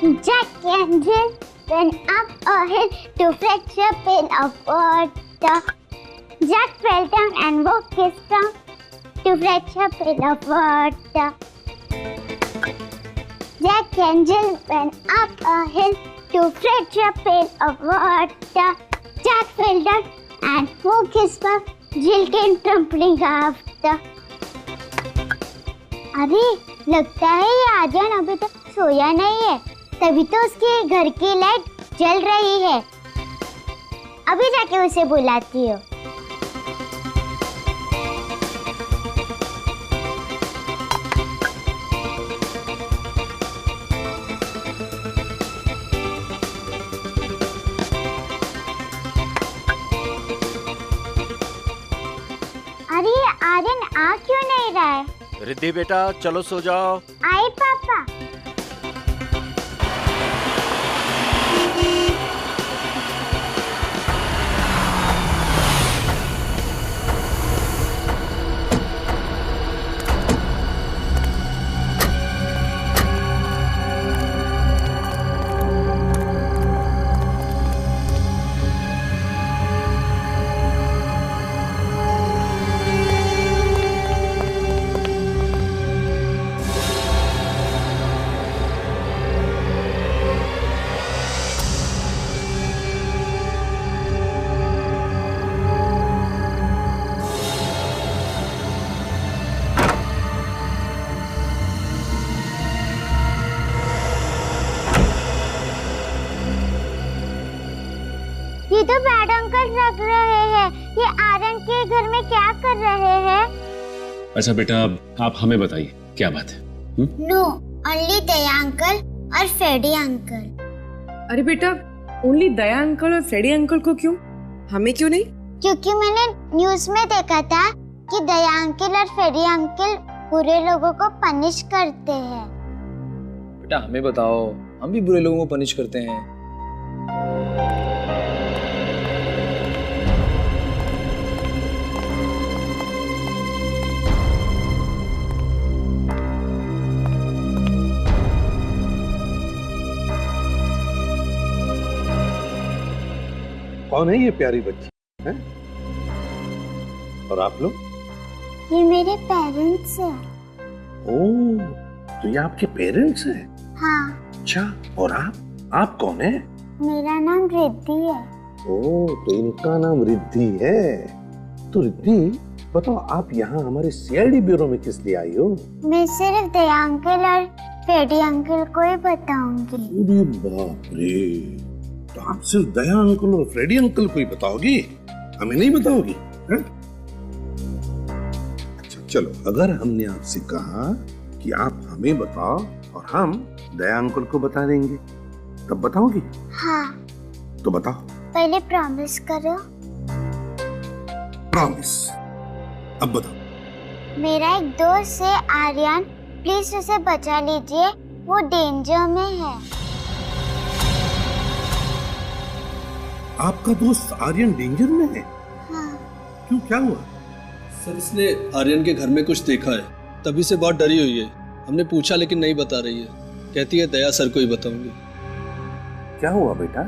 Jack and Jill went up a hill to fetch a pail of water. Jack fell down and broke his tongue to fetch a pail of water. Jack and Jill went up a hill to fetch a pail of water. Jack fell down and broke his tongue. Jill came tumbling after. अरे लगता है ये आर्यन अभी तक सोया नहीं है, तभी तो उसके घर की लाइट जल रही है। अभी जाके उसे बुलाती हूँ। अरे आर्यन आ क्यों नहीं रहा है? रिद्धि बेटा चलो सो जाओ। आए पापा। ये तो बैड अंकल लग रहे हैं। ये आर्यन के घर में क्या कर रहे हैं? अच्छा बेटा आप हमें बताइए क्या बात है? नो, ओनली दया अंकल और फ्रेडी अंकल। अरे बेटा ओनली दया अंकल और फ्रेडी अंकल को क्यों? हमें क्यों नहीं? क्योंकि मैंने न्यूज़ में देखा था कि दया अंकल और फ्रेडी अंकल बुरे लोगों को पनिश करते हैं। बेटा हमें बताओ, हम भी बुरे लोगों को पनिश करते हैं। कौन है ये प्यारी बच्ची है? और आप लोग? ये मेरे पेरेंट्स हैं। ओह, तो ये आपके पेरेंट्स हैं? हाँ। अच्छा, और आप कौन है? मेरा नाम रिद्धि है। ओह, तो इनका नाम रिद्धि है। तो रिद्धि बताओ, आप यहाँ हमारे सीआईडी ब्यूरो में किस लिए आई हो? मैं सिर्फ दया अंकल और फ्रेडी अंकल को ही बताऊंगी। अरे बाप रे, तो आप सिर्फ दया अंकल और फ्रेडी अंकल को ही बताओगी, हमें नहीं बताओगी? है? अच्छा चलो, अगर हमने आपसे कहा कि आप हमें बताओ और हम दया अंकल को बता देंगे, तब बताओगी? हाँ। तो बताओ। पहले प्रॉमिस करो। प्रॉमिस। अब बताओ। मेरा एक दोस्त है आर्यन, प्लीज उसे बचा लीजिए, वो डेंजर में है। आपका दोस्त आर्यन डेंजर में है? हाँ। क्यों, क्या हुआ? सर इसने आर्यन के घर में कुछ देखा है, तभी से बहुत डरी हुई है। हमने पूछा लेकिन नहीं बता रही है, कहती है दया सर को ही बताऊंगी। क्या हुआ बेटा,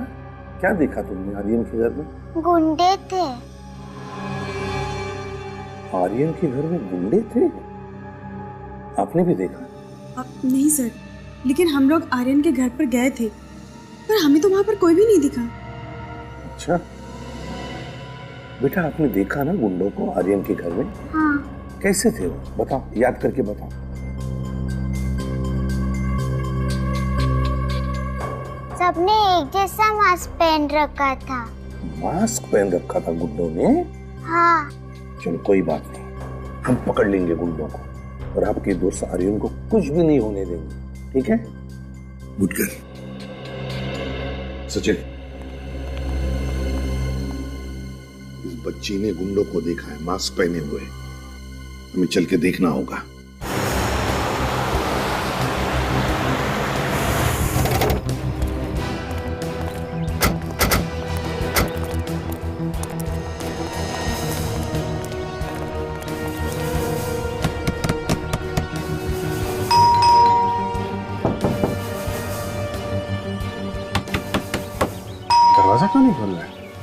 क्या देखा तुमने आर्यन के घर में? गुंडे थे। आर्यन के घर में गुंडे थे? आपने भी देखा? नहीं सर, लेकिन हम लोग आर्यन के घर पर गए थे, पर हमें तो वहाँ पर कोई भी नहीं दिखा। अच्छा बेटा, आपने देखा ना गुंडों को आर्यन के घर में? हाँ। कैसे थे वो, बताओ, याद करके बताओ। सबने एक जैसा मास्क पहन रखा था। मास्क पहन रखा था गुंडों ने? हाँ। चलो कोई बात नहीं, हम पकड़ लेंगे गुंडों को और आपके दोस्त आर्यन को कुछ भी नहीं होने देंगे, ठीक है? Good girl. सचिन, इस बच्ची ने गुंडों को देखा है मास्क पहने हुए, हमें चल के देखना होगा।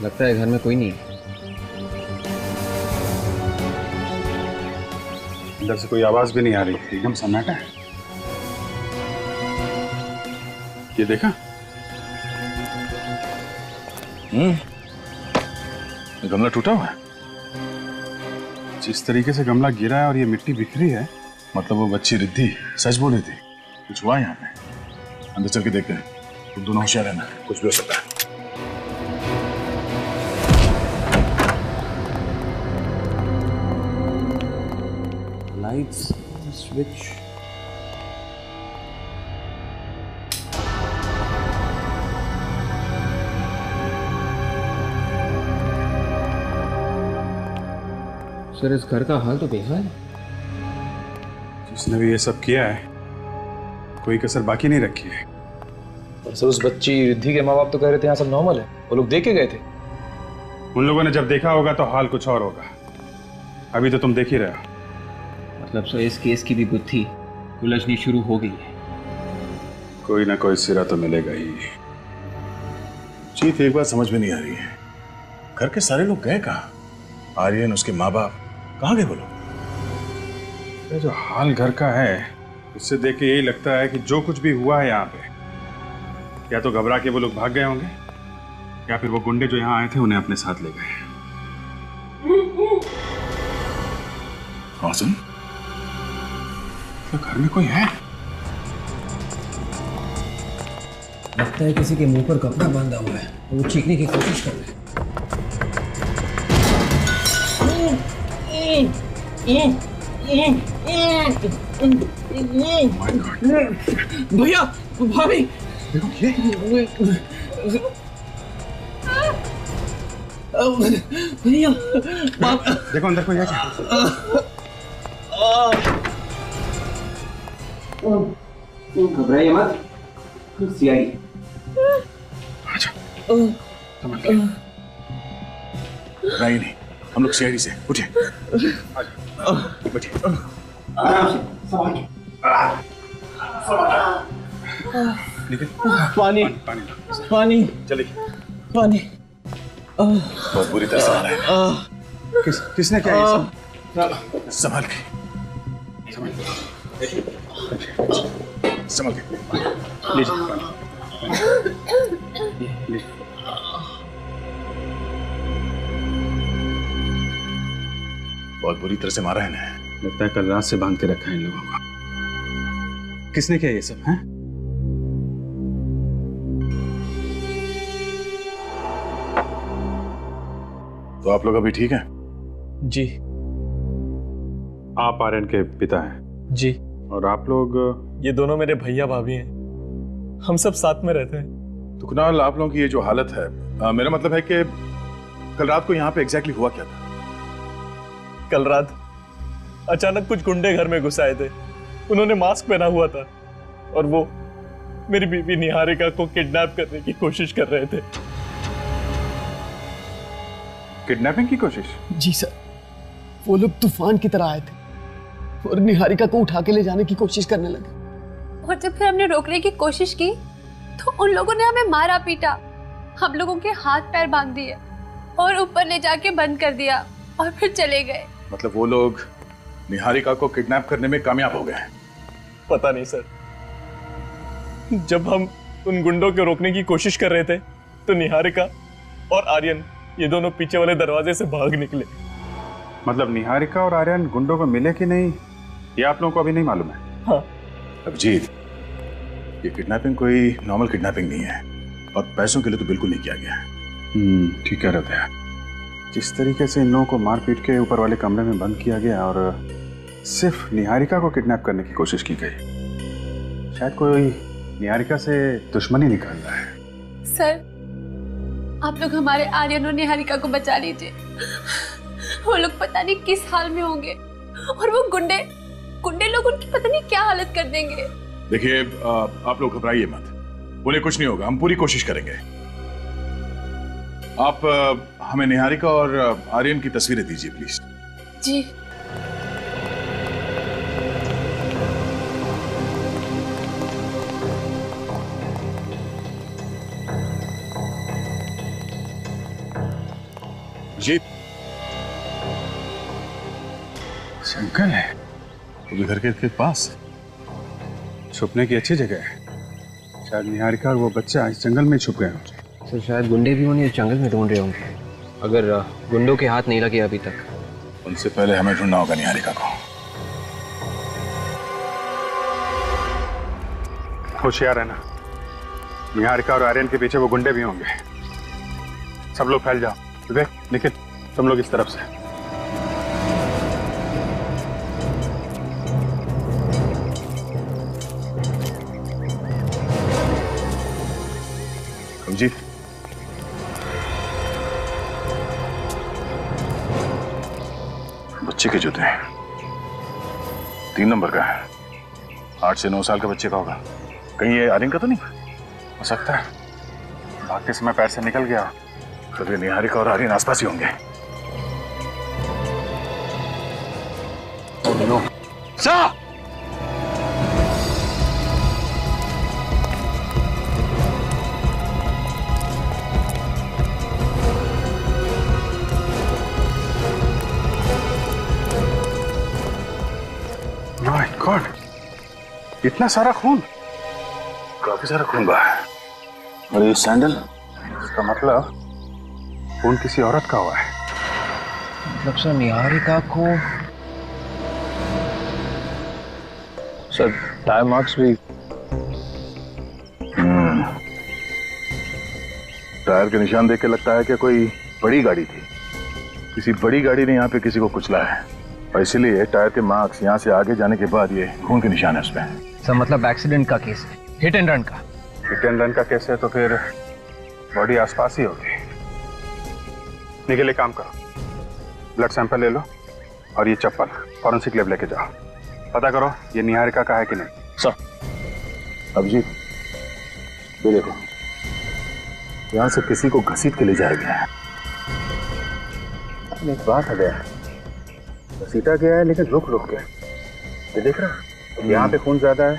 लगता है घर में कोई नहीं है। अंदर से कोई आवाज भी नहीं आ रही, एकदम सन्नाटा है। ये देखा? ये गमला टूटा हुआ है। जिस तरीके से गमला गिरा है और ये मिट्टी बिखरी है, मतलब वो बच्ची रिद्धि सच बोली थी। कुछ हुआ यहाँ पे। अंदर चल के देखते हैं। तुम दोनों होशियार रहना, कुछ भी हो सकता है। Lights switch. सर इस घर का हाल तो बेहाल है। जिसने भी ये सब किया है, कोई कसर बाकी नहीं रखी है। पर सर उस बच्ची रिद्धि के माँ बाप तो कह रहे थे यहाँ सब नॉर्मल है, वो लोग देख के गए थे। उन लोगों ने जब देखा होगा तो हाल कुछ और होगा। अभी तो तुम देख ही रहे हो। मतलब सर इस केस की भी गुत्थी उलझनी शुरू हो गई है। कोई ना कोई सिरा तो मिलेगा ही। चीफ, एक बात समझ में नहीं आ रही है, घर के सारे लोग गए कहाँ? आर्यन, उसके माँ बाप कहाँ गए वो लोग? ये जो हाल घर का है, इससे देख के यही लगता है कि जो कुछ भी हुआ है यहाँ पे, या तो घबरा के वो लोग भाग गए होंगे, या फिर वो गुंडे जो यहाँ आए थे उन्हें अपने साथ ले गए। हाँ सुन, तो घर में कोई है? लगता है किसी के मुंह पर कपड़ा बांधा हुआ है, वो चीखने की कोशिश कर रहे हैं। भैया, भाभी, देखो ये भैया, देखो अंदर कोई है क्या? घबराइए मत, सीआई। अच्छा, घबराइए नहीं, हम लोग सीआईडी से। उठिए, बैठिए। आराम से, संभाल के। निकल। पानी, पानी, चलिए। पानी। बहुत बुरी तरह से आ रहा है। किसने क्या ये सब? संभाल के, संभाल के लीजिए पानी। लीजिए। बहुत बुरी तरह से मारा है ना। लगता है कल रात से बांध के रखा है इन लोगों को। किसने किया ये सब? हैं? तो आप लोग अभी ठीक हैं? जी आप आर्यन के पिता हैं जी, और आप लोग? ये दोनों मेरे भैया भाभी हैं, हम सब साथ में रहते हैं। तो कुणाल, आप लोगों की ये जो हालत है, मेरा मतलब है कि कल रात को यहाँ पे एग्जैक्टली हुआ क्या था? कल रात अचानक कुछ गुंडे घर में घुस आए थे। उन्होंने मास्क पहना हुआ था और वो मेरी बीवी निहारिका को किडनैप करने की कोशिश कर रहे थे। किडनैपिंग की कोशिश? जी सर, वो लोग तूफान की तरह आए थे और निहारिका को उठा के ले जाने की कोशिश करने लगे। और जब फिर हमने रोकने की कोशिश की तो उन लोगों ने हमें मारा पीटा, हम लोगों के हाथ पैर बांध दिए और ऊपर ले जाके बंद कर दिया और फिर चले गए। मतलब वो लोग निहारिका को किडनैप करने में कामयाब हो गए? पता नहीं सर, जब हम उन गुंडों को रोकने की कोशिश कर रहे थे तो निहारिका और आर्यन ये दोनों पीछे वाले दरवाजे से भाग निकले। मतलब निहारिका और आर्यन गुंडों को मिले कि नहीं, ये आप लोगों को अभी नहीं मालूम है? हाँ। अभिजीत, ये किडनैपिंग कोई नॉर्मल किडनैपिंग नहीं है और पैसों के लिए तो बिल्कुल नहीं किया गया है। ठीक कह रहे थे। जिस तरीके से इन लोगों को मार पीट के ऊपर वाले कमरे में बंद किया गया और सिर्फ निहारिका को किडनैप करने की कोशिश की गई, शायद कोई निहारिका से दुश्मनी निकाल रहा है। सर, आप लोग हमारे आर्यन और निहारिका को बचा लीजिए। वो लोग पता नहीं किस हाल में होंगे और वो गुंडे लोग उनकी पता नहीं क्या हालत कर देंगे। देखिए, आप लोग घबराइए मत, उन्हें कुछ नहीं होगा, हम पूरी कोशिश करेंगे। आप हमें निहारिका और आर्यन की तस्वीरें दीजिए प्लीज। जी। जीत जंगल है वो भी घर के पास, छुपने की अच्छी जगह है। शायद निहारिका और वो बच्चा इस जंगल में छुप गए होंगे। सर शायद गुंडे भी उन्हें जंगल में ढूंढ रहे होंगे, अगर गुंडों के हाथ नहीं लगे अभी तक। उनसे पहले हमें ढूंढना होगा निहारिका को। होशियार है ना, निहारिका और आर्यन के पीछे वो गुंडे भी होंगे। सब लोग फैल जाओ। विवेक, निखिल, तुम लोग इस तरफ से। जी बच्चे के जूते 3 नंबर का है, 8 से 9 साल का बच्चे का होगा। कहीं ये आर्यन का तो नहीं हो सकता है, भागते समय पैर से निकल गया। तो फिर निहारिका और आर्यन आसपास ही होंगे। सर माय गॉड, इतना सारा खून। काफी सारा खून बहा है। और ये सैंडल, इसका मतलब खून किसी औरत का हुआ है। मतलब सर निहारिका को सर टायर मार्क्स भी टायर के निशान देख के लगता है कि कोई बड़ी गाड़ी थी, किसी बड़ी गाड़ी ने यहाँ पे किसी को कुचला है और इसीलिए टायर के मार्क्स यहाँ से आगे जाने के बाद ये खून के निशान है उस पर। सर मतलब एक्सीडेंट का केस है, हिट एंड रन का। हिट एंड रन का केस है तो फिर बॉडी आसपास ही होगी। निकल एक काम करो, ब्लड सैंपल ले लो और ये चप्पल फॉरेंसिक लैब लेके जाओ, पता करो ये निहारिका का है कि नहीं। सर अभिजीत ये देखो, यहाँ से किसी को घसीट के ले जाया गया है। एक बात है, घसीटा गया है लेकिन रुक रुक के। ये देख रहा है, यहाँ पे खून ज्यादा है,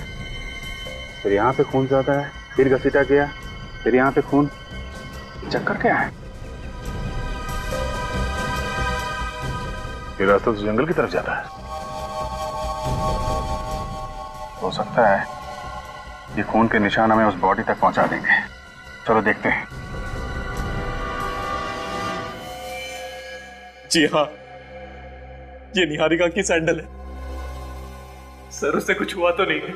फिर यहाँ पे खून ज्यादा है, फिर घसीटा गया, फिर यहाँ पे खून। चक्कर क्या है? ये रास्ता तो जंगल की तरफ जाता है। हो सकता है ये खून के निशान हमें उस बॉडी तक पहुंचा देंगे। चलो देखते हैं। जी हाँ, ये निहारिका की सैंडल है। सर उससे कुछ हुआ तो नहीं है?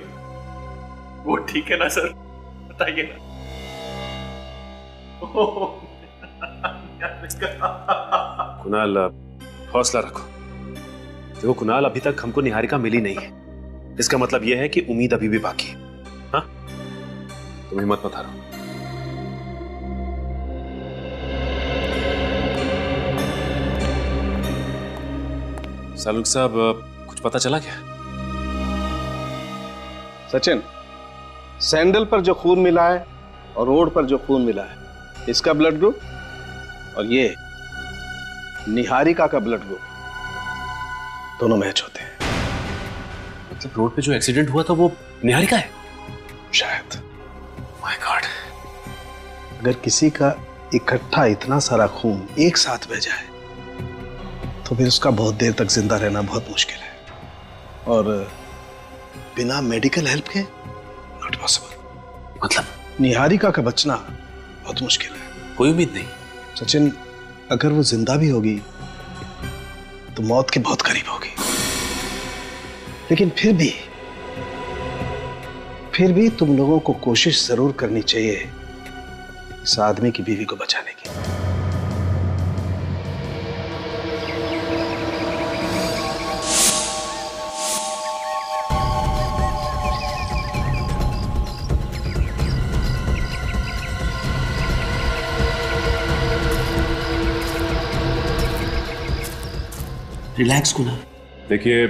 वो ठीक है ना सर, बताइए ना। कुणाल हौसला रखो। देखो कुणाल, अभी तक हमको निहारिका मिली नहीं है, इसका मतलब यह है कि उम्मीद अभी भी बाकी है। हाँ, तुम हिम्मत मत हारो। सालुक साहब, कुछ पता चला क्या? सचिन, सैंडल पर जो खून मिला है और रोड पर जो खून मिला है, इसका ब्लड ग्रुप और ये निहारिका का ब्लड ग्रुप दोनों मैच होते हैं। मतलब रोड पे जो एक्सीडेंट हुआ था वो निहारिका है? शायद। My God. अगर किसी का इकट्ठा इतना सारा खून एक साथ बह जाए तो फिर उसका बहुत देर तक जिंदा रहना बहुत मुश्किल है और बिना मेडिकल हेल्प के नॉट पॉसिबल। मतलब निहारिका का बचना बहुत मुश्किल है। कोई उम्मीद नहीं? सचिन, अगर वो जिंदा भी होगी तो मौत के बहुत करीब होगी, लेकिन फिर भी तुम लोगों को कोशिश जरूर करनी चाहिए इस आदमी की बीवी को बचाने की। रिलैक्स कुणाल। देखिए,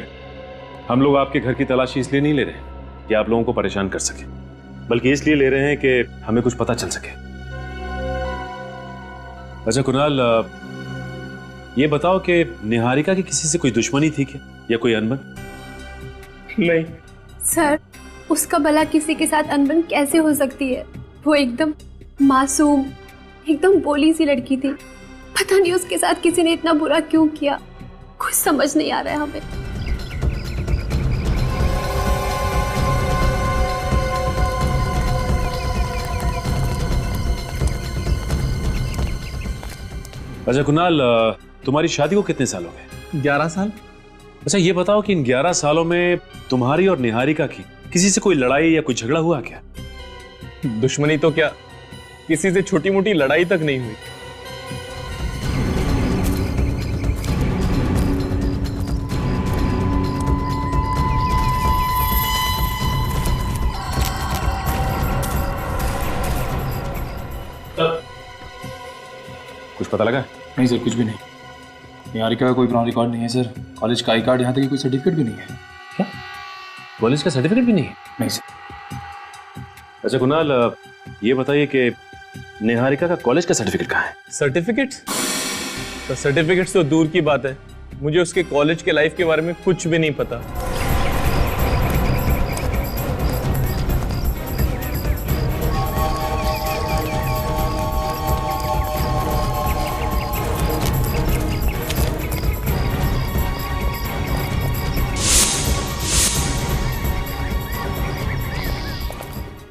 हम लोग आपके घर की तलाशी इसलिए नहीं ले रहे कि आप लोगों को परेशान कर सके, बल्कि इसलिए ले रहे हैं कि हमें कुछ पता चल सके। अच्छा कुणाल, ये बताओ कि निहारिका की किसी से कोई दुश्मनी थी क्या, या कोई अनबन? नहीं सर, उसका भला किसी के साथ अनबन कैसे हो सकती है? वो एकदम मासूम, एकदम भोली सी लड़की थी। पता नहीं उसके साथ किसी ने इतना बुरा क्यों किया, कुछ समझ नहीं आ रहा है हमें। अच्छा कुणाल, तुम्हारी शादी को कितने साल हो गए? 11 साल। अच्छा ये बताओ कि इन 11 सालों में तुम्हारी और निहारिका की किसी से कोई लड़ाई या कोई झगड़ा हुआ क्या? दुश्मनी तो क्या, किसी से छोटी मोटी लड़ाई तक नहीं हुई। कुछ पता लगा? नहीं सर, कुछ भी नहीं। निहारिका का कोई पुराना रिकॉर्ड नहीं है सर। कॉलेज का आई कार्ड, यहाँ तक कि कोई सर्टिफिकेट भी नहीं है। क्या? कॉलेज का सर्टिफिकेट भी नहीं है? नहीं सर। अच्छा कुणाल, ये बताइए कि निहारिका का कॉलेज का सर्टिफिकेट कहाँ है? सर्टिफिकेट्स? तो सर्टिफिकेट्स तो दूर की बात है, मुझे उसके कॉलेज के लाइफ के बारे में कुछ भी नहीं पता।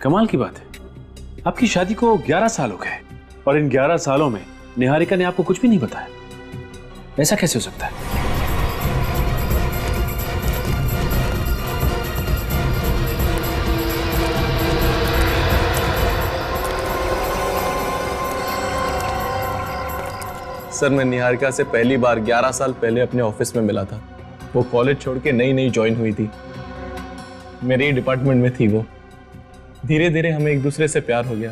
कमाल की बात है, आपकी शादी को 11 साल हो गए और इन 11 सालों में निहारिका ने आपको कुछ भी नहीं बताया। ऐसा कैसे हो सकता है? सर मैं निहारिका से पहली बार 11 साल पहले अपने ऑफिस में मिला था। वो कॉलेज छोड़ के नई नई ज्वाइन हुई थी, मेरे ही डिपार्टमेंट में थी वो। धीरे धीरे हमें एक दूसरे से प्यार हो गया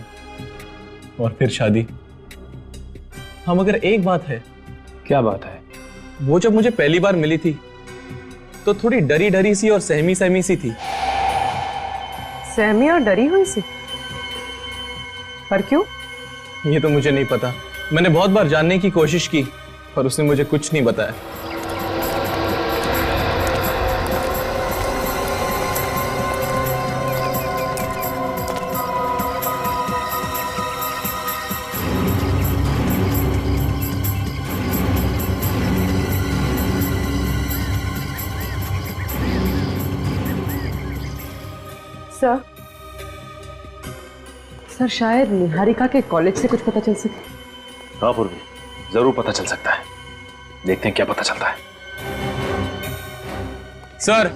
और फिर शादी। हाँ मगर एक बात है। क्या बात है? वो जब मुझे पहली बार मिली थी तो थोड़ी डरी डरी सी और सहमी सहमी सी थी। सहमी और डरी हुई सी? पर क्यों? ये तो मुझे नहीं पता, मैंने बहुत बार जानने की कोशिश की पर उसने मुझे कुछ नहीं बताया। सर शायद निहारिका के कॉलेज से कुछ पता चल सके। हाँ पूर्वी, जरूर पता चल सकता है। देखते हैं क्या पता चलता है। सर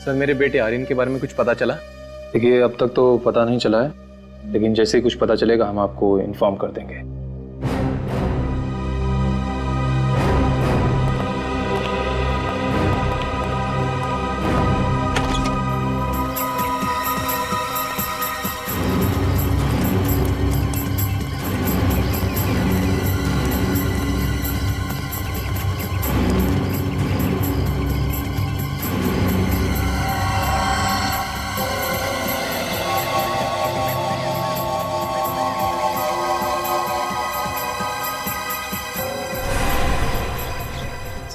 सर मेरे बेटे आर्यन के बारे में कुछ पता चला? देखिए अब तक तो पता नहीं चला है, लेकिन जैसे ही कुछ पता चलेगा हम आपको इन्फॉर्म कर देंगे।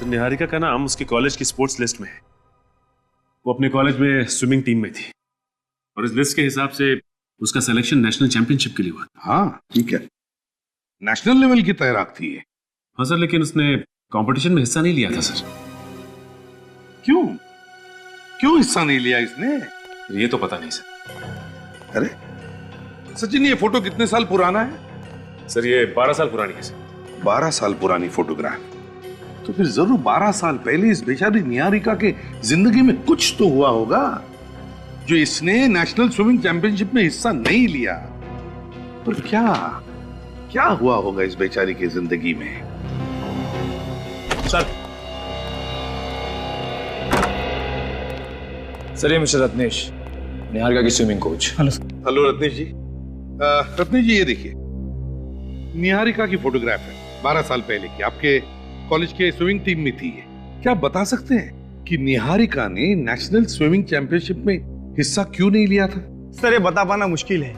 निहारिका का नाम उसके कॉलेज की स्पोर्ट्स लिस्ट में है। वो अपने कॉलेज में स्विमिंग टीम में थी और इस लिस्ट के हिसाब से उसका सिलेक्शन नेशनल चैंपियनशिप के लिए हुआ। हाँ ठीक है, नेशनल लेवल की तैराक थी ये। हाँ सर, लेकिन उसने कंपटीशन में हिस्सा नहीं लिया था सर। क्यों क्यों हिस्सा नहीं लिया इसने? ये तो पता नहीं सर। अरे सचिन, ये फोटो कितने साल पुराना है? सर ये 12 साल पुरानी है सर। 12 साल पुरानी फोटोग्राफ? तो फिर जरूर 12 साल पहले इस बेचारी निहारिका के जिंदगी में कुछ तो हुआ होगा जो इसने नेशनल स्विमिंग चैंपियनशिप में हिस्सा नहीं लिया। पर क्या क्या हुआ होगा इस बेचारी की जिंदगी में? सर ये मिस्टर रत्नेश, निहारिका की स्विमिंग कोच। हेलो रत्नेश जी। रत्नेश जी ये देखिए, निहारिका की फोटोग्राफ है, 12 साल पहले की, आपके कॉलेज के स्विमिंग टीम में थी। क्या आप बता सकते हैं कि निहारिका ने नेशनल स्विमिंग चैंपियनशिप में हिस्सा क्यों नहीं लिया था? सर ये बता पाना मुश्किल है।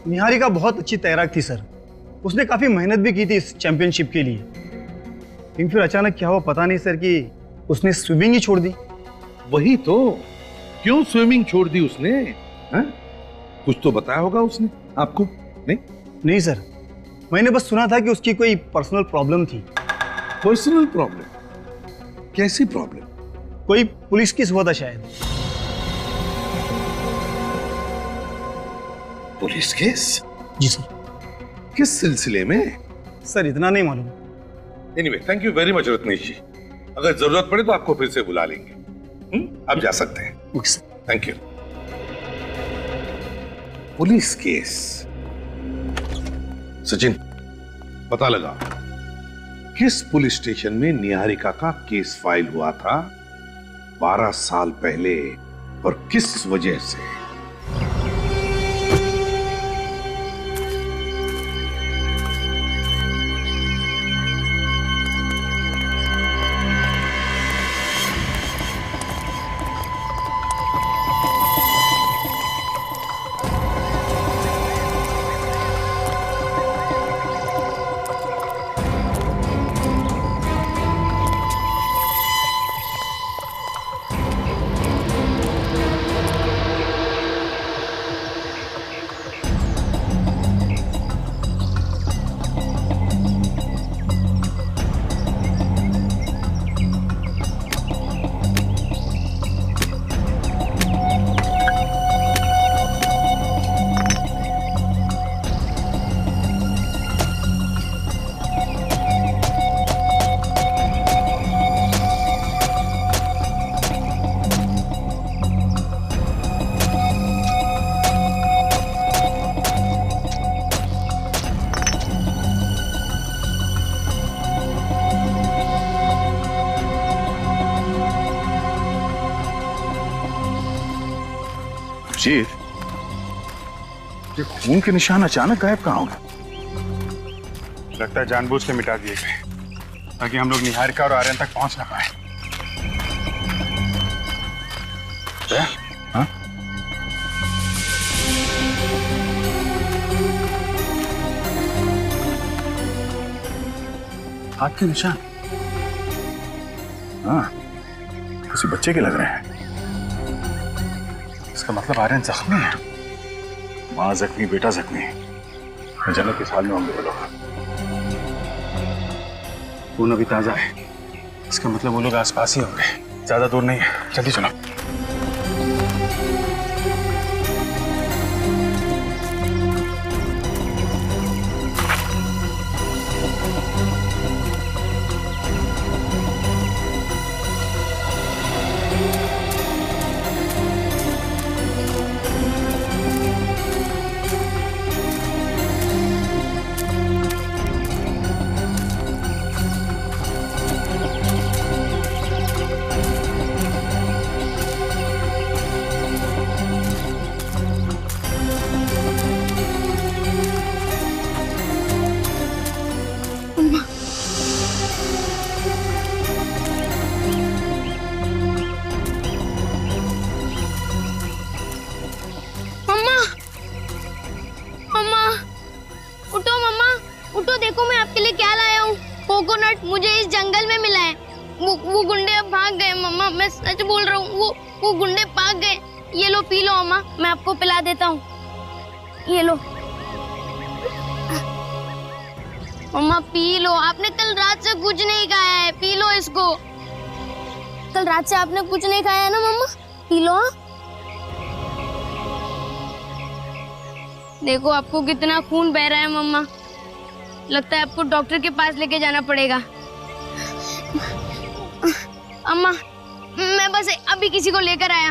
निहारिका बहुत अच्छी तैराक थी सर, उसने काफी मेहनत भी की थी इस चैंपियनशिप के लिए, लेकिन फिर अचानक क्या हुआ पता नहीं सर कि उसने स्विमिंग ही छोड़ दी। वही तो, क्यों स्विमिंग छोड़ दी उसने? हा? कुछ तो बताया होगा उसने आपको? नहीं सर, मैंने बस सुना था कि उसकी कोई पर्सनल प्रॉब्लम थी। Personal problem? कैसी प्रॉब्लम? कोई पुलिस केस हुआ था शायद। Police case? जी सर। किस सिलसिले में? सर इतना नहीं मालूम। Anyway, thank you very much Ratnesh ji. अगर जरूरत पड़े तो आपको फिर से बुला लेंगे। आप जा सकते हैं। Okay sir. Thank you. Police case. Sachin, पता लगा किस पुलिस स्टेशन में निहारिका का केस फाइल हुआ था 12 साल पहले और किस वजह से? चीफ, ये खून के निशान अचानक गायब कहाँ हो गए? लगता है जानबूझ के मिटा दिए गए ताकि हम लोग निहारिका और आर्यन तक पहुंच ना पाए। हाँ? हाथ के निशान? हाँ, किसी बच्चे के लग रहे हैं। इसका मतलब आर्यन जख्मी है। माँ जख्मी, बेटा जख्मी। जन्नत किस हाल में होंगे वो लोग? खून अभी ताजा है, इसका मतलब वो लोग आसपास ही होंगे। ज्यादा दूर नहीं है, जल्दी चलो। कोकोनट मुझे इस जंगल में मिला है। वो गुंडे अब भाग गए मम्मा, मैं सच बोल रहा हूँ। वो गुंडे भाग गए। ये लो पी लो अम्मा, मैं आपको पिला देता हूँ। ये लो मम्मा पी लो। आपने कल रात से कुछ नहीं खाया है, पी लो इसको। कल रात से आपने कुछ नहीं खाया है ना मम्मा, पी लो। देखो आपको कितना खून बह रहा है मम्मा, लगता है आपको डॉक्टर के पास लेके जाना पड़ेगा। अम्मा मैं बस अभी किसी को लेकर आया,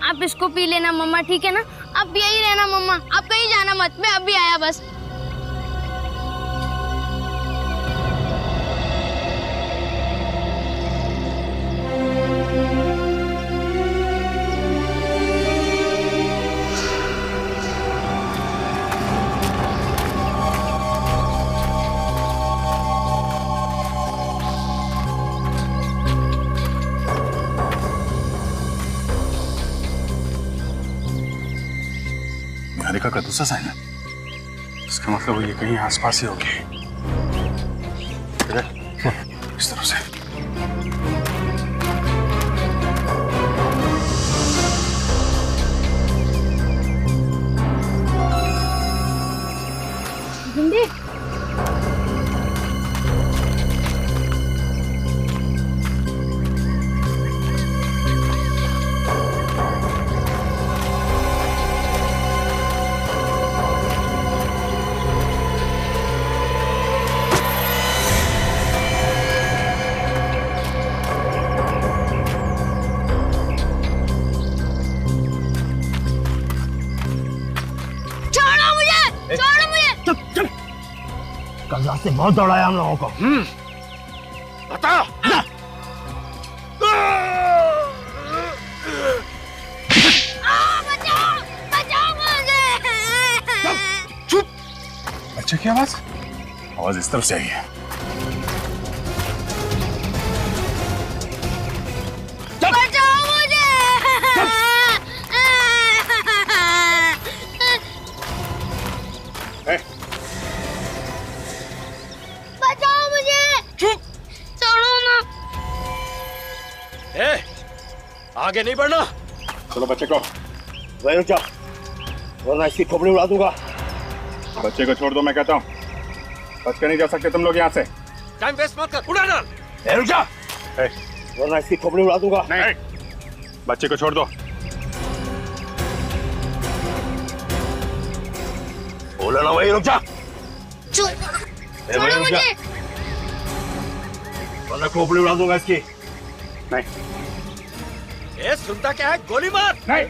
आप इसको पी लेना मम्मा, ठीक है ना? आप यही रहना मम्मा, आप कहीं जाना मत, मैं अभी आया बस। निहारिका का दूसरा साइन है, इसका मतलब ये कहीं आसपास ही होगी। इस तरह से छोड़ो मुझे। चुप चुप। कल रात से बहुत दौड़ाया हम लोगों को। बता। बचाओ मुझे। चुप। बच्चे की आवाज इस तरफ से आई है। बचाओ मुझे। बचाओ मुझे। चुप। छोड़ो ना। आगे नहीं बढ़ना। चलो बच्चे को वहीं रुक जाओ, वरना इसकी खोपड़ी उड़ा दूंगा। बच्चे को छोड़ दो, मैं कहता हूँ। बच के नहीं जा सकते तुम लोग यहाँ से। टाइम वेस्ट मत कर, उड़ा डाल। रुक जा, वरना इसकी खोपड़ी उड़ा दूंगा। नहीं, बच्चे को छोड़ दो। बोला ना, वहीं रुक जा। छोड़ो मुझे। वरना खोपड़ी उड़ा दूंगा इसकी। नहीं। सुनता क्या है? गोली मार। नहीं।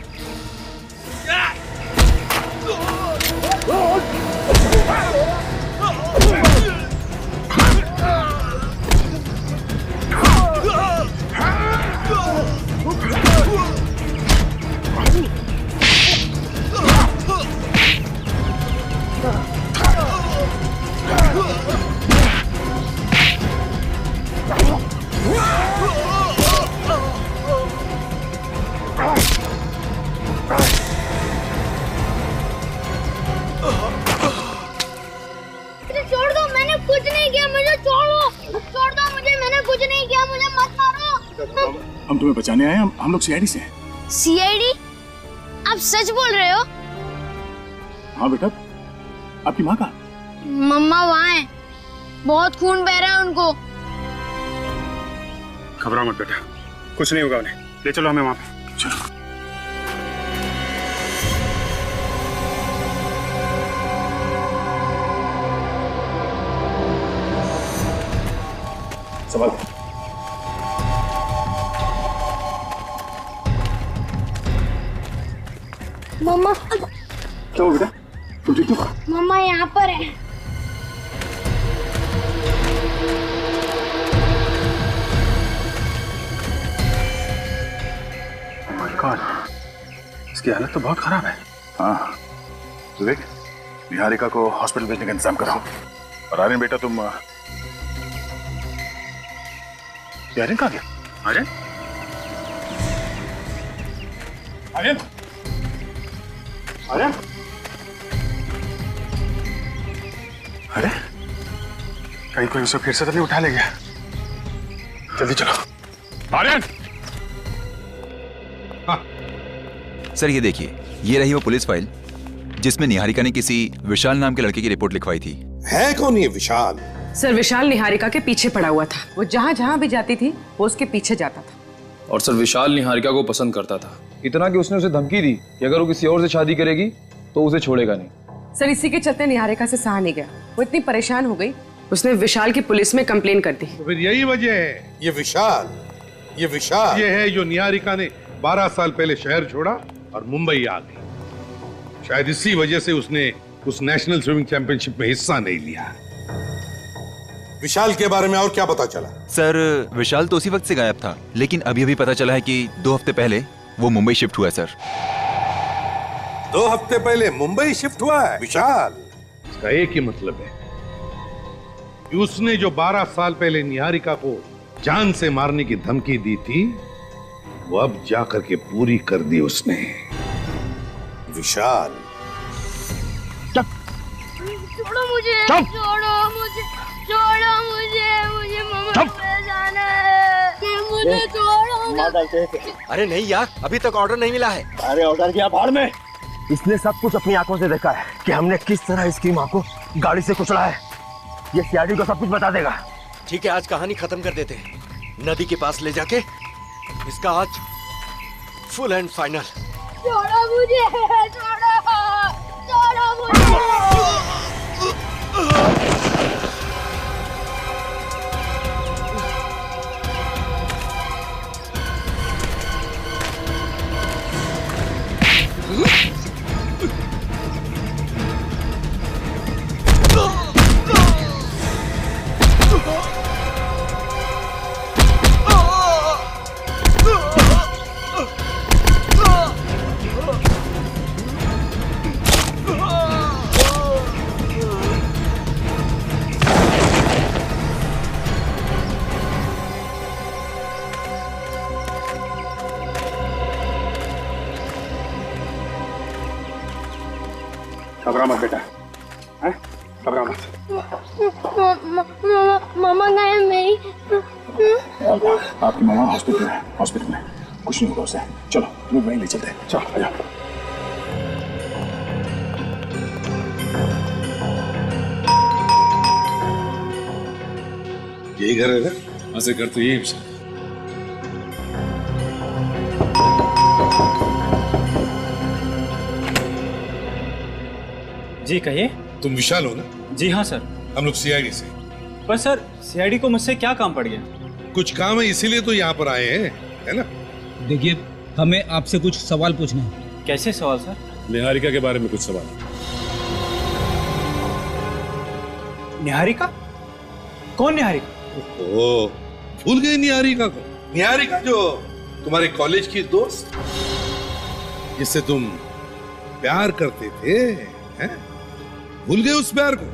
छोड़ दो, मैंने कुछ नहीं किया, मुझे छोड़ो। छोड़ दो मुझे, मैंने कुछ नहीं किया, मुझे मत मारो। हम तुम्हें बचाने आए हैं। हम लोग सीआईडी से हैं। सीआईडी? आप सच बोल रहे हो? हाँ बेटा, आपकी माँ कहाँ? मम्मा वहाँ है, बहुत खून बह रहा है उनको। घबराओ मत बेटा, कुछ नहीं होगा उन्हें। ले चलो हमें वहाँ पे। चलो। संभाल। मम्मा। क्या हुआ बेटा? तुम ठीक हो? मम्मा यहाँ पर है। माय गॉड, इसकी हालत तो बहुत खराब है। हाँ विवेक, निहारिका को हॉस्पिटल भेजने का इंतजाम करो। और आर्यन बेटा तुम आर्यन कहाँ गया? आर्यन? आर्यन? आर्यन? अरे कहीं कोई उसे फिर से तो नहीं उठा ले गया? जल्दी चलो। आर्यन! सर ये देखिए, ये रही वो पुलिस फाइल जिसमें निहारिका ने किसी विशाल नाम के लड़के की रिपोर्ट लिखवाई थी। है कौन ये विशाल? सर विशाल निहारिका के पीछे पड़ा हुआ था। वो जहाँ जहाँ भी जाती थी वो उसके पीछे जाता था। और सर विशाल निहारिका को पसंद करता था, इतना कि उसने उसे धमकी दी कि अगर वो किसी और से शादी करेगी तो उसे छोड़ेगा नहीं। सर इसी के चलते निहारिका से सहा नहीं गया। वो इतनी परेशान हो गई, उसने विशाल की पुलिस में कंप्लेन कर दी। तो फिर यही वजह है। ये विशाल ये है जो निहारिका ने 12 साल पहले शहर छोड़ा और मुंबई आ गई। शायद इसी वजह से उसने उस नेशनल स्विमिंग चैंपियनशिप में हिस्सा नहीं लिया। विशाल के बारे में और क्या पता चला? सर विशाल तो उसी वक्त से गायब था, लेकिन अभी अभी पता चला है कि 2 हफ्ते पहले वो मुंबई शिफ्ट हुआ है सर। 2 हफ्ते पहले मुंबई शिफ्ट हुआ है विशाल? इसका एक ही मतलब है कि उसने जो 12 साल पहले निहारिका को जान से मारने की धमकी दी थी, वो अब जाकर के पूरी कर दी उसने। विशाल छोड़ो मुझे, छोड़ो मुझे, छोड़ो मुझे, मुझे मम्मा पे जाना है, मुझे छोड़ो। अरे नहीं यार, अभी तक ऑर्डर नहीं मिला है। अरे ऑर्डर किया भाड़ में। इसने सब कुछ अपनी आंखों से देखा है कि हमने किस तरह इसकी माँ को गाड़ी से कुचला है। ये सीआईडी को सब कुछ बता देगा। ठीक है, आज कहानी खत्म कर देते हैं। नदी के पास ले जाके इसका आज फुल एंड फाइनल। छोड़ो मुझे, छोड़ो, छोड़ो मुझे। घबरा मत बेटा, हैं? घबरा मत। मामा गए मेरी। आपकी मामा हॉस्पिटल में, कुछ नहीं होगा उसे। चलो तुम्हें वहीं ले चलते हैं, चलो आ जाओ। यही घर है ना? हाँ सर, घर तो यही है। जी कहिए। तुम विशाल हो ना? जी हाँ सर। हम लोग सीआईडी से। पर सर सीआईडी को मुझसे क्या काम पड़ गया? कुछ काम है इसीलिए तो यहाँ पर आए हैं, है ना? देखिए हमें आपसे कुछ सवाल पूछने हैं। कैसे सवाल सर? निहारिका के बारे में कुछ सवाल। निहारिका? कौन निहारिका? ओह, भूल गए निहारिका को? निहारिका जो तुम्हारे कॉलेज की दोस्त, जिससे तुम प्यार करते थे, हैं? भूल गए उस प्यार को?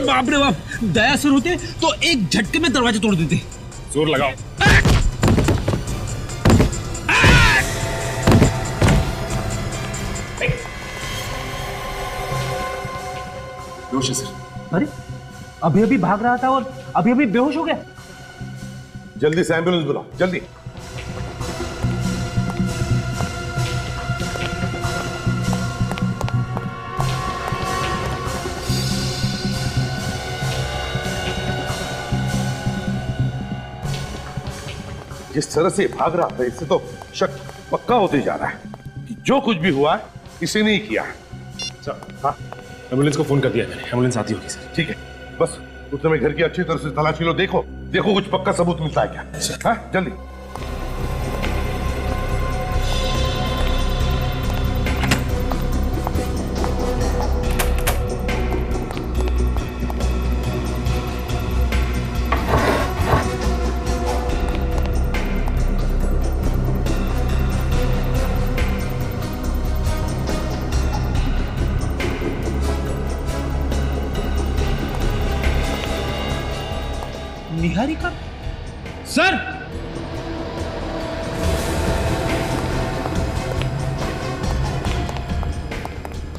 बाप रे बाप, दया सर होते तो एक झटके में दरवाजा तोड़ देते। जोर लगाओ। बेहोश है सर। अरे अभी अभी भाग रहा था और अभी अभी बेहोश हो गया। जल्दी से एम्बुलेंस बुलाओ, जल्दी। जिस तरह से भाग रहा था, इससे तो शक पक्का होते जा रहा है कि जो कुछ भी हुआ है इसी ने ही किया है। हाँ, एम्बुलेंस को फोन कर दिया मैंने, एम्बुलेंस आती होगी सर। ठीक है, बस उस समय घर की अच्छी तरह से तलाशी लो, देखो कुछ पक्का सबूत मिलता है क्या। हाँ जल्दी। निहारिका सर।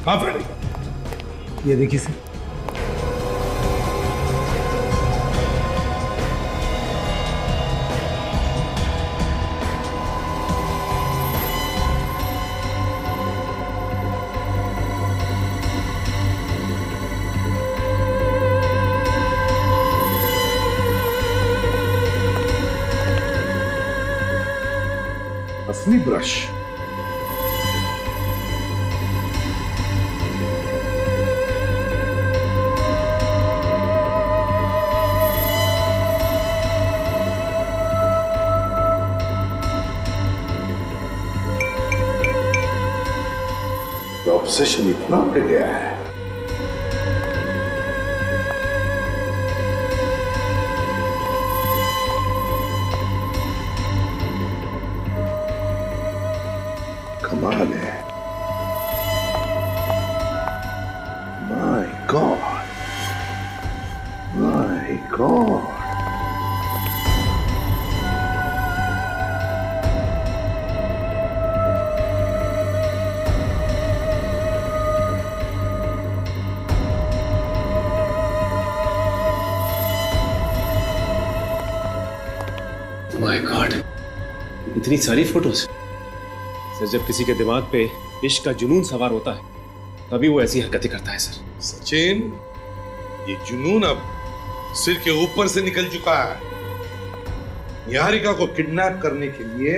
हाँ फ्रेडी, ये देखिए सर। असली ब्रश। ऑब्सेशन इतना बढ़ गया है। कमाल है। My God, my God. My God, इतनी सारी फोटोज। सर जब किसी के दिमाग पे इश्क का जुनून सवार होता है तभी वो ऐसी हरकतें करता है सर। सचिन, ये जुनून अब सिर के ऊपर से निकल चुका है। निहारिका को किडनैप करने के लिए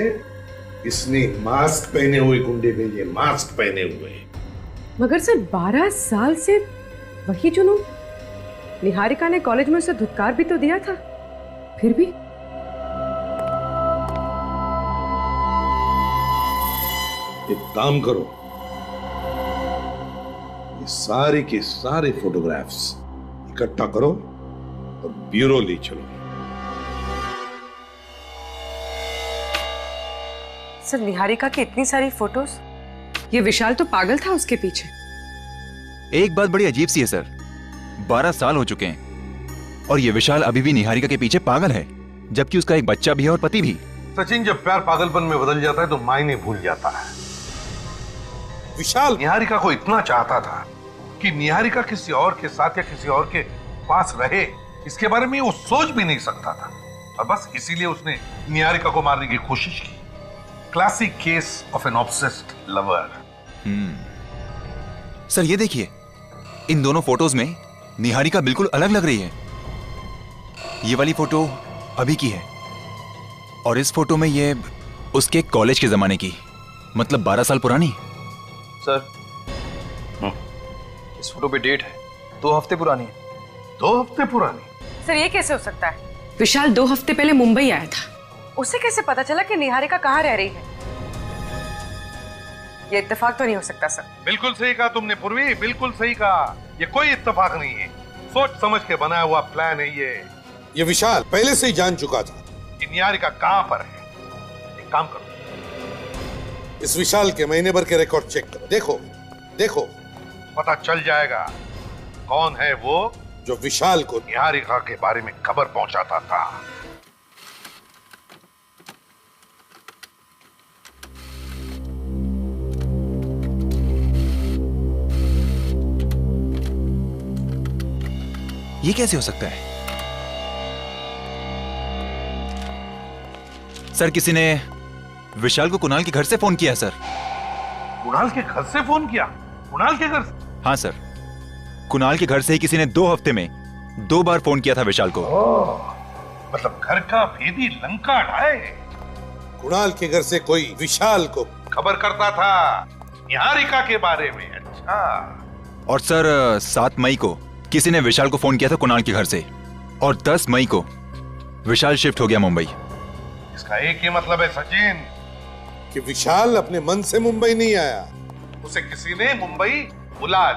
इसने मास्क पहने हुए गुंडे भेजे, मास्क पहने हुए। मगर सर 12 साल से वही जुनून। निहारिका ने कॉलेज में उसे धुतकार भी तो दिया था, फिर भी। एक काम करो, ये सारे के सारे फोटोग्राफ्स इकट्ठा करो और ब्यूरो ले चलो। सर निहारिका की इतनी सारी फोटोज, ये विशाल तो पागल था उसके पीछे। एक बात बड़ी अजीब सी है सर, 12 साल हो चुके हैं और ये विशाल अभी भी निहारिका के पीछे पागल है, जबकि उसका एक बच्चा भी है और पति भी। सचिन, जब प्यार पागलपन में बदल जाता है तो मायने भूल जाता है। विशाल निहारिका को इतना चाहता था कि निहारिका किसी और के साथ या किसी और के पास रहे, इसके बारे में वो सोच भी नहीं सकता था, और बस इसीलिए उसने निहारिका को मारने की कोशिश की। Classic case of an obsessed lover. Sir ये देखिए, इन दोनों फोटोज में निहारिका बिल्कुल अलग लग रही है। ये वाली फोटो अभी की है और इस फोटो में ये उसके कॉलेज के जमाने की, मतलब 12 साल पुरानी। सर इस फोटो पे डेट है 2 हफ्ते पुरानी है। 2 हफ्ते पुरानी? सर ये कैसे हो सकता है? विशाल 2 हफ्ते पहले मुंबई आया था, उसे कैसे पता चला कि निहारिका कहाँ रह रही है? ये इत्तेफाक तो नहीं हो सकता सर। बिल्कुल सही कहा तुमने पूर्वी, बिल्कुल सही कहा। ये कोई इत्तेफाक नहीं है, सोच समझ के बनाया हुआ प्लान है ये विशाल पहले से ही जान चुका था कि निहारिका कहां पर है। एक काम करो, इस विशाल के महीने भर के रिकॉर्ड चेक करो। देखो देखो, पता चल जाएगा कौन है वो जो विशाल को निहारिका के बारे में खबर पहुंचाता था। ये कैसे हो सकता है? सर किसी ने विशाल को कुणाल के घर से फोन किया सर। कुणाल के घर से फोन किया? कुणाल के घर से? हाँ सर, कुणाल के घर से ही किसी ने 2 हफ्ते में 2 बार फोन किया था विशाल को। मतलब घर का भेदी लंका ढाए। कुणाल के घर से कोई विशाल को खबर करता था निहारिका के बारे में। अच्छा। और सर 7 मई को किसी ने विशाल को फोन किया था कुणाल के घर से, और 10 मई को विशाल शिफ्ट हो गया मुंबई। इसका एक ही मतलब है सचिन कि विशाल अपने मन से मुंबई नहीं आया, उसे किसी ने मुंबई बुला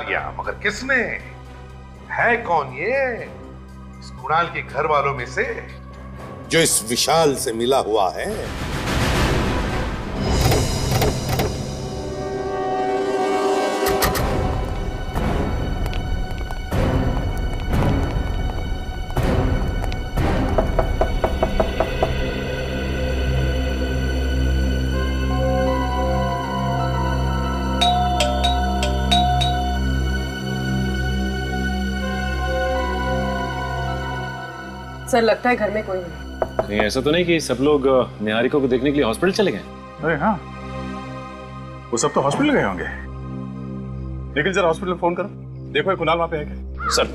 लिया। मगर किसने? है कौन ये? इस कुणाल के घर वालों में से जो इस विशाल से मिला हुआ है। सर लगता है घर में कोई नहीं। नहीं, ऐसा तो नहीं कि सब लोग निहारिका को देखने के लिए हॉस्पिटल चले गए? अरे हाँ, वो सब तो हॉस्पिटल गए होंगे। निखिल जरा हॉस्पिटल फोन करो, देखो ये कुणाल वहां पे है क्या? Sir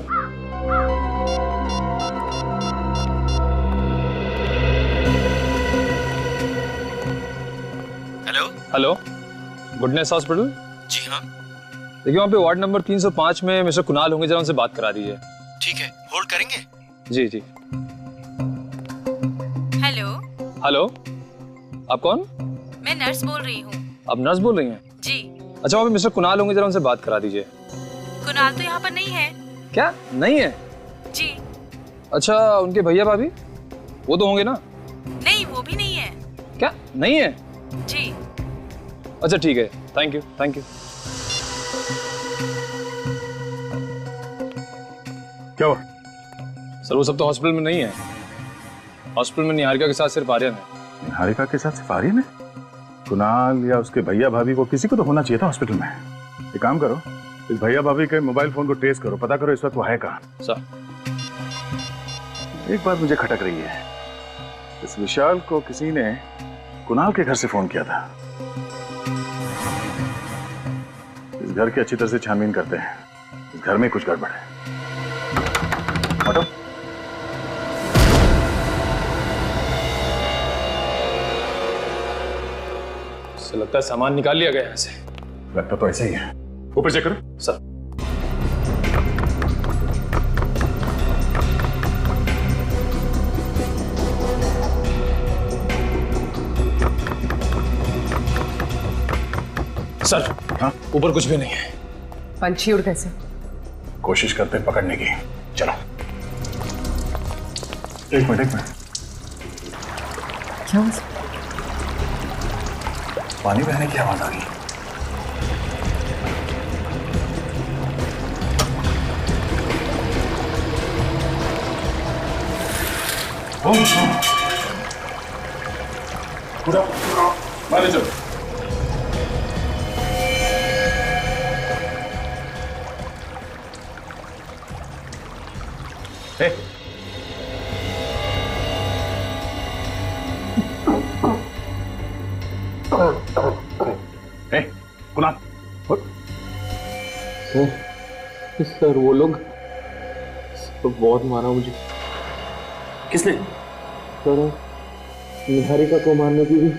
hello, goodness hospital? जी हाँ। देखिए वहाँ पे वार्ड नंबर 305 में मिस्टर कुणाल होंगे, जरा उनसे बात करा दीजिए। ठीक है, होल्ड करेंगे? जी जी। हेलो। हेलो, आप कौन? मैं नर्स बोल रही हूँ। आप नर्स बोल रही हैं? जी। अच्छा, वहाँ पे मिस्टर कुणाल होंगे, जरा उनसे बात करा दीजिए। कुणाल तो यहाँ पर नहीं है। क्या नहीं है? जी। अच्छा, उनके भैया भाभी वो तो होंगे ना? नहीं, वो भी नहीं है। क्या नहीं है? जी। अच्छा ठीक है, थैंक यू थैंक यू। क्या हुआ? सर वो सब तो हॉस्पिटल में नहीं है। हॉस्पिटल में निहारिका के साथ सिर्फ आर्यन है। निहारिका के साथ सिर्फ आर्यन है? कुणाल या उसके भैया भाभी को किसी को तो होना चाहिए था हॉस्पिटल में। एक काम करो, इस भैया भाभी के मोबाइल फोन को ट्रेस करो, पता करो इस वक्त वो है कहाँ। सर एक बात मुझे खटक रही है, इस विशाल को किसी ने कुणाल के घर से फोन किया था। इस घर की अच्छी तरह से छानबीन करते हैं, इस घर में कुछ गड़बड़ है। हटो। से लगता है सामान निकाल लिया गया यहाँ से। लगता तो ऐसा ही है। ऊपर चेक करो। सर सर हाँ, ऊपर कुछ भी नहीं है। पंछी उड़ कैसे? कोशिश करते हैं पकड़ने की। चलो एक मिनट। क्या? पानी बहने की आवाज आ रही है। मैनेजर कुणाल सर वो लोग तो बहुत मारा मुझे। किसने? सर निहारिका को मारने की भी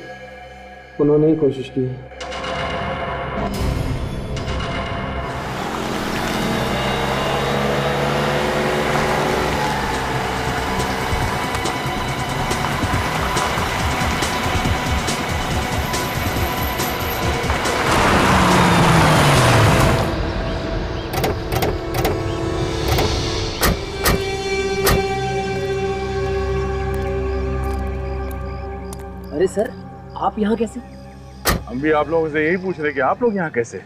उन्होंने ही कोशिश की है। अरे सर, आप यहाँ कैसे? हम भी आप लोगों से यही पूछ रहे कि आप लोग यहाँ कैसे?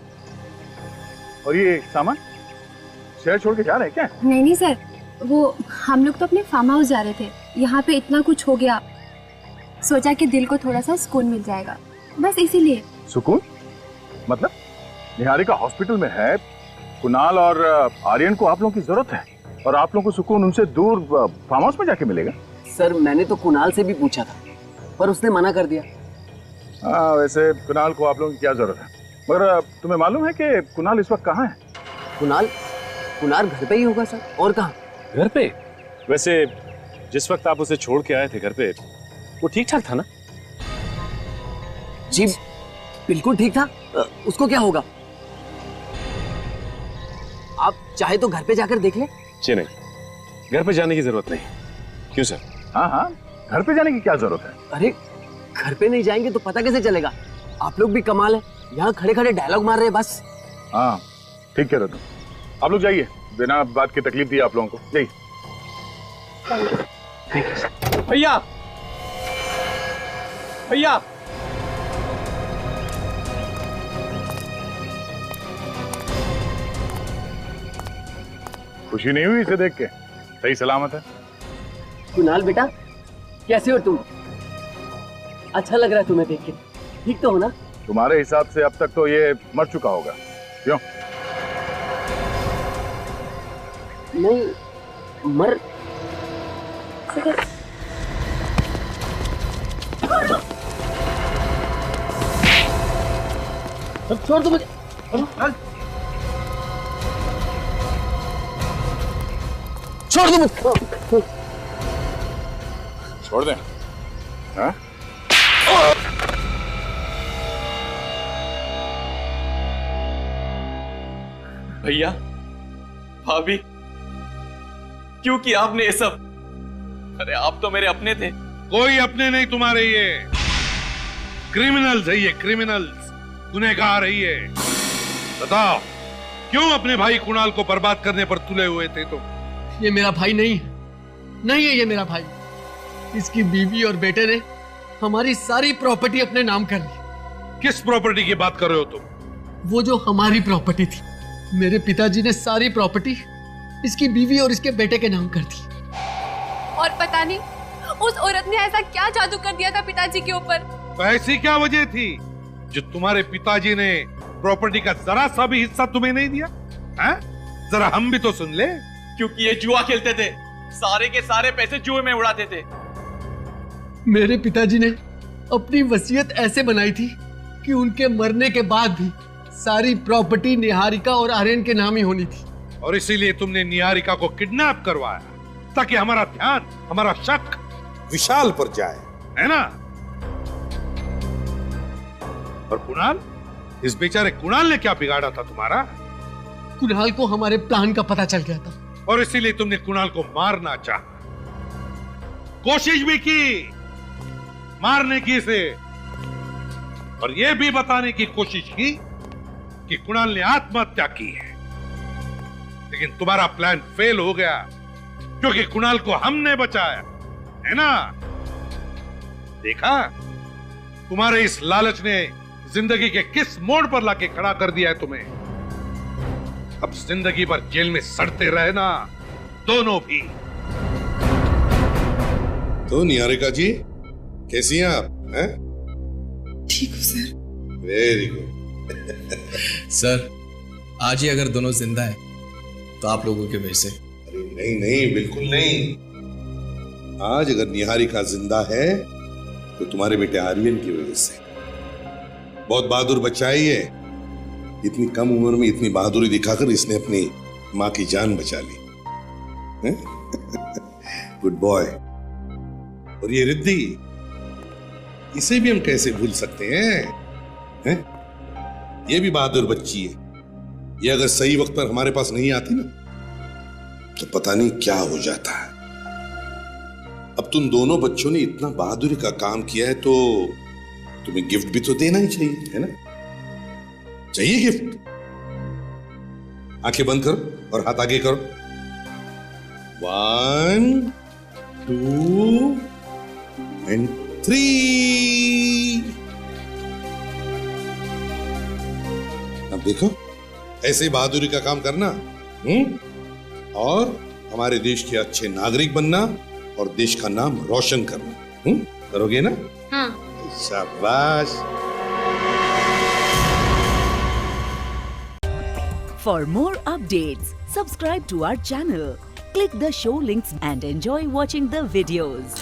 और ये सामान शहर छोड़ के जा रहे हैं क्या? नहीं सर, वो हम लोग तो अपने फार्म हाउस जा रहे थे। यहाँ पे इतना कुछ हो गया, सोचा कि दिल को थोड़ा सा सुकून मिल जाएगा, बस इसीलिए। सुकून? मतलब निहारिका हॉस्पिटल में है, कुणाल और आर्यन को आप लोगों की जरूरत है और आप लोगों को सुकून उनसे दूर फार्म हाउस में जाके मिलेगा? सर मैंने तो कुणाल से भी पूछा था पर उसने मना कर दिया। हाँ, वैसे कुणाल को आप लोगों की क्या जरूरत है, मगर तुम्हें मालूम है कि कुणाल इस वक्त कहाँ है? कुणाल घर पे ही होगा सर, और कहाँ? घर पे? वैसे जिस वक्त आप उसे छोड़ के आए थे घर पे, वो ठीक ठाक था ना? जी बिल्कुल ठीक था। उसको क्या होगा? आप चाहे तो घर पे जाकर देख ले। जी नहीं, घर पे जाने की जरूरत नहीं। क्यों सर? हाँ, घर पे जाने की क्या जरूरत है? अरे घर पे नहीं जाएंगे तो पता कैसे चलेगा? आप लोग भी कमाल है, यहाँ खड़े खड़े डायलॉग मार रहे हैं बस। हाँ ठीक कह रहे तुम, आप लोग जाइए, बिना बात की तकलीफ दी आप लोगों को। जाइए। भैया भैया खुशी नहीं हुई इसे देख के? सही सलामत है? कुणाल बेटा कैसे हो तुम? अच्छा लग रहा है तुम्हें देख के, ठीक तो हो ना? तुम्हारे हिसाब से अब तक तो ये मर चुका होगा, क्यों? नहीं मर छोड़ दो मुझे। छोड़ दो मुझे। छोड़ दे? हाँ? भैया भाभी क्यों किया आपने ये सब? अरे आप तो मेरे अपने थे। कोई अपने नहीं तुम्हारे, ये क्रिमिनल्स है, ये क्रिमिनल्स, गुनहगार है ये। बताओ क्यों अपने भाई कुणाल को बर्बाद करने पर तुले हुए थे तुम? ये मेरा भाई नहीं है ये मेरा भाई। इसकी बीवी और बेटे ने हमारी सारी प्रॉपर्टी अपने नाम कर ली। किस प्रॉपर्टी की बात कर रहे हो तुम? वो जो हमारी प्रॉपर्टी थी, मेरे पिताजी ने सारी प्रॉपर्टी इसकी बीवी और इसके बेटे के नाम कर दी। और पता नहीं उस औरत ने ऐसा क्या जादू कर दिया था पिताजी के ऊपर। तो ऐसी क्या वजह थी जो तुम्हारे पिताजी ने प्रॉपर्टी का जरा सा भी हिस्सा तुम्हें नहीं दिया? जरा हम भी तो सुन ले। क्योंकि ये जुआ खेलते थे, सारे के सारे पैसे जुए में उड़ाते थे। मेरे पिताजी ने अपनी वसीयत ऐसे बनाई थी कि उनके मरने के बाद भी सारी प्रॉपर्टी निहारिका और आर्यन के नाम ही होनी थी। और इसीलिए तुमने निहारिका को किडनैप करवाया ताकि हमारा ध्यान, हमारा शक विशाल पर जाए, है ना? और कुणाल, इस बेचारे कुणाल ने क्या बिगाड़ा था तुम्हारा? कुणाल को हमारे प्लान का पता चल गया था और इसीलिए तुमने कुणाल को मारना चाहा, कोशिश भी की मारने की इसे, और यह भी बताने की कोशिश की कि कुणाल ने आत्महत्या की है। लेकिन तुम्हारा प्लान फेल हो गया क्योंकि कुणाल को हमने बचाया, है ना? देखा, तुम्हारे इस लालच ने जिंदगी के किस मोड़ पर लाके खड़ा कर दिया है तुम्हें। अब जिंदगी भर जेल में सड़ते रहना दोनों भी। तो निहारिका जी कैसी हैं आप? हैं? ठीक हो सर। Very good. सर आज ही अगर दोनों जिंदा हैं तो आप लोगों के वजह से। अरे नहीं नहीं, बिल्कुल नहीं। आज अगर निहारिका जिंदा है तो तुम्हारे बेटे आर्यन की वजह से। बहुत बहादुर बच्चा है ये। इतनी कम उम्र में इतनी बहादुरी दिखाकर इसने अपनी मां की जान बचा ली। Good boy. और ये रिद्धि, इसे भी हम कैसे भूल सकते हैं? ये भी बहादुर बच्ची है। ये अगर सही वक्त पर हमारे पास नहीं आती ना तो पता नहीं क्या हो जाता है। अब तुम दोनों बच्चों ने इतना बहादुरी का काम किया है तो तुम्हें गिफ्ट भी तो देना ही चाहिए, है ना? चाहिए गिफ्ट? आंखें बंद करो और हाथ आगे करो। 1 2 and 3। अब देखो, ऐसे बहादुरी का काम करना और हमारे देश के अच्छे नागरिक बनना और देश का नाम रोशन करना। करोगे ना? हाँ। शाबाश। For more updates, subscribe to our channel, click the show links and enjoy watching the videos.